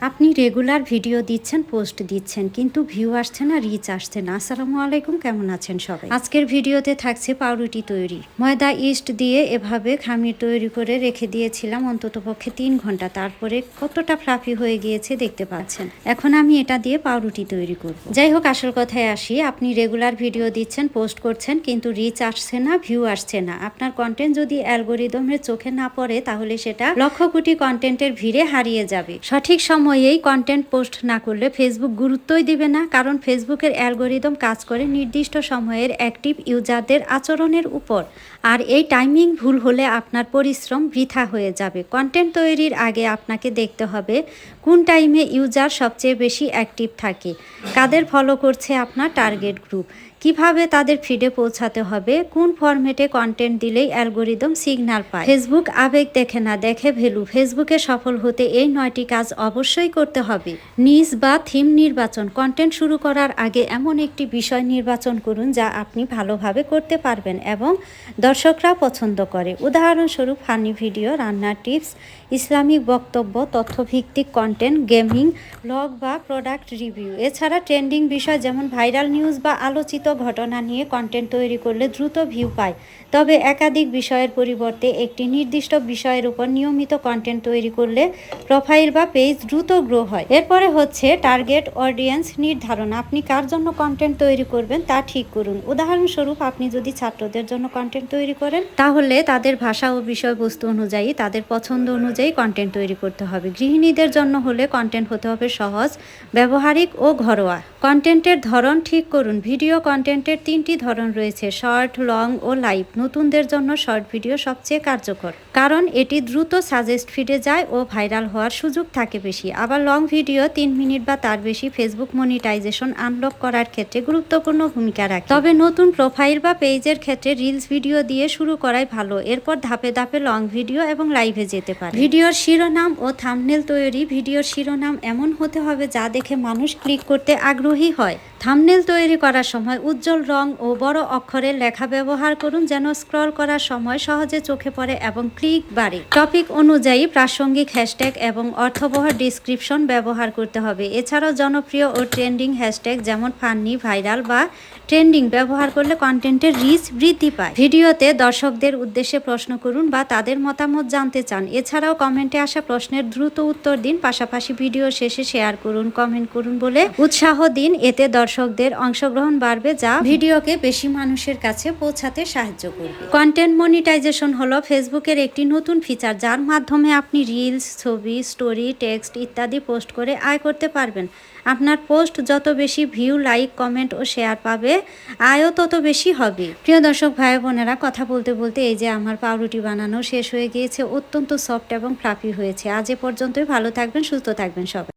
আপনি regular video দিচ্ছেন, post দিচ্ছেন, কিন্তু ভিউ আসছে না, রিচ আসছে না। আসসালামু আলাইকুম, কেমন আছেন সবাই? আজকের ভিডিওতে থাকছে পাউরুটি তৈরি। ময়দা ইস্ট দিয়ে এভাবে খামির তৈরি করে রেখে দিয়েছিলাম অন্ততপক্ষে 3 ঘন্টা। তারপরে কতটা ফ্লাফি হয়ে গিয়েছে দেখতে পাচ্ছেন। এখন আমি এটা দিয়ে পাউরুটি তৈরি করব। যাই হোক, আসল কথায় আসি। আপনি রেগুলার ভিডিও দিচ্ছেন, পোস্ট করছেন, কিন্তু রিচ আসছে না, ভিউ আসছে না। আপনার কন্টেন্ট যদি অ্যালগোরিদমের চোখে না পড়ে, তাহলে সেটা লক্ষ কোটি কন্টেন্টের ভিড়ে হারিয়ে যাবে। সঠিক সময়েই কন্টেন্ট পোস্ট না করলে ফেসবুক গুরুত্বই দিবে না, কারণ ফেসবুকের অ্যালগোরিদম কাজ করে নির্দিষ্ট সময়ের অ্যাক্টিভ ইউজারদের আচরণের উপর। আর এই টাইমিং ভুল হলে আপনার পরিশ্রম বৃথা হয়ে যাবে। কন্টেন্ট তৈরির আগে আপনাকে দেখতে হবে কোন টাইমে ইউজার সবচেয়ে বেশি অ্যাক্টিভ থাকে, কাদের ফলো করছে আপনার টার্গেট গ্রুপ, কিভাবে তাদের ফিডে পৌঁছাতে হবে, কোন ফরম্যাটে কন্টেন্ট দিলেই অ্যালগোরিদম সিগন্যাল পায়। ফেসবুক আবেগ দেখে না, দেখে ভ্যালু। ফেসবুকে সফল হতে এই 9টি কাজ অবশ্যই করতে হবে। নিজ বা থিম নির্বাচন। কন্টেন্ট শুরু করার আগে এমন একটি বিষয় নির্বাচন করুন যা আপনি ভালোভাবে করতে পারবেন এবং দর্শকরা পছন্দ করে। উদাহরণস্বরূপ ফানি ভিডিও, রান্নার টিপস, ইসলামিক বক্তব্য, তথ্যভিত্তিক কন্টেন্ট, গেমিং, ব্লগ বা প্রোডাক্ট রিভিউ। এছাড়া ট্রেন্ডিং বিষয় যেমন ভাইরাল নিউজ বা আলোচিত ঘটনা নিয়ে কন্টেন্ট তৈরি করলে দ্রুত ভিউ পায়। তবে একাধিক বিষয়ের পরিবর্তে একটি নির্দিষ্ট বিষয়ের উপর নিয়মিত কন্টেন্ট তৈরি করলে প্রোফাইল বা পেজ দ্রুত গ্রো হয়। এরপরে হচ্ছে টার্গেট অডিয়েন্স নির্ধারণ। আপনি কার জন্য কন্টেন্ট তৈরি করবেন তা ঠিক করুন। উদাহরণস্বরূপ, আপনি যদি ছাত্রদের জন্য কন্টেন্ট তৈরি করেন, তাহলে তাদের ভাষা ও বিষয়বস্তু অনুযায়ী, তাদের পছন্দ অনুযায়ী কন্টেন্ট তৈরি করতে হবে। গৃহিণীদের জন্য হলে কন্টেন্ট হতে হবে সহজ, ব্যবহারিক ও ঘরোয়া। কন্টেন্টের ধরন ঠিক করুন। ভিডিও কন্টেন্টের 3টি ধরন রয়েছে: শর্ট, লং ও লাইভ। নতুনদের জন্য শর্ট ভিডিও সবচেয়ে কার্যকর, কারণ এটি দ্রুত সাজেস্ট ফিডে যায় ও ভাইরাল হওয়ার সুযোগ থাকে বেশি। আবার লং ভিডিও 3 মিনিট বা তার বেশি ফেসবুক মনিটাইজেশন আনলক করার ক্ষেত্রে গুরুত্বপূর্ণ ভূমিকা রাখে। তবে নতুন প্রোফাইল বা পেজের ক্ষেত্রে রিলস ভিডিও দিয়ে শুরু করাই ভালো। এরপর ধাপে ধাপে লং ভিডিও এবং লাইভে যেতে পারে। ভিডিওর শিরোনাম ও থাম্বনেল তৈরি। ভিডিওর শিরোনাম এমন হতে হবে যা দেখে মানুষ ক্লিক করতে আগ্রহী হয়। থাম্বনেল তৈরি করার সময় উজ্জ্বল রং ও বড় অক্ষরের লেখা ব্যবহার করুন, যেন স্ক্রল করার সময় সহজে চোখে পড়ে এবং ক্লিক বাড়ে। টপিক অনুযায়ী প্রাসঙ্গিক হ্যাশট্যাগ এবং অর্থবহ ডিসক্রিপশন ব্যবহার করতে হবে। এছাড়াও জনপ্রিয় ও ট্রেন্ডিং হ্যাশট্যাগ যেমন ফানি, ভাইরাল বা ট্রেন্ডিং ব্যবহার করলে কন্টেন্টের রিচ বৃদ্ধি পায়। ভিডিওতে দর্শকদের উদ্দেশ্যে প্রশ্ন করুন বা তাদের মতামত জানতে চান। এছাড়াও কমেন্টে আসা প্রশ্নের দ্রুত উত্তর দিন। পাশাপাশি ভিডিও শেষে শেয়ার করুন, কমেন্ট করুন বলে উৎসাহ দিন। এতে দর্শকদের অংশগ্রহণ বাড়বে, যা ভিডিওকে বেশি মানুষের কাছে পৌঁছাতে সাহায্য করবে। কন্টেন্ট মনিটাইজেশন হলো ফেসবুকের একটি নতুন ফিচার, যার মাধ্যমে আপনি রিলস, ছবি, স্টোরি, টেক্সট ইত্যাদি পোস্ট করে আয় করতে পারবেন। আপনার পোস্ট যত বেশি ভিউ, লাইক, কমেন্ট ও শেয়ার পাবে, আয়ও তত বেশি হবে। প্রিয় দর্শক ভাই বোনেরা, কথা বলতে বলতে এই যে আমার পাউরুটি বানানো শেষ হয়ে গিয়েছে। অত্যন্ত সফট এবং ফ্লাফি হয়েছে। আজ এ পর্যন্তই। ভালো থাকবেন, সুস্থ থাকবেন সবাই।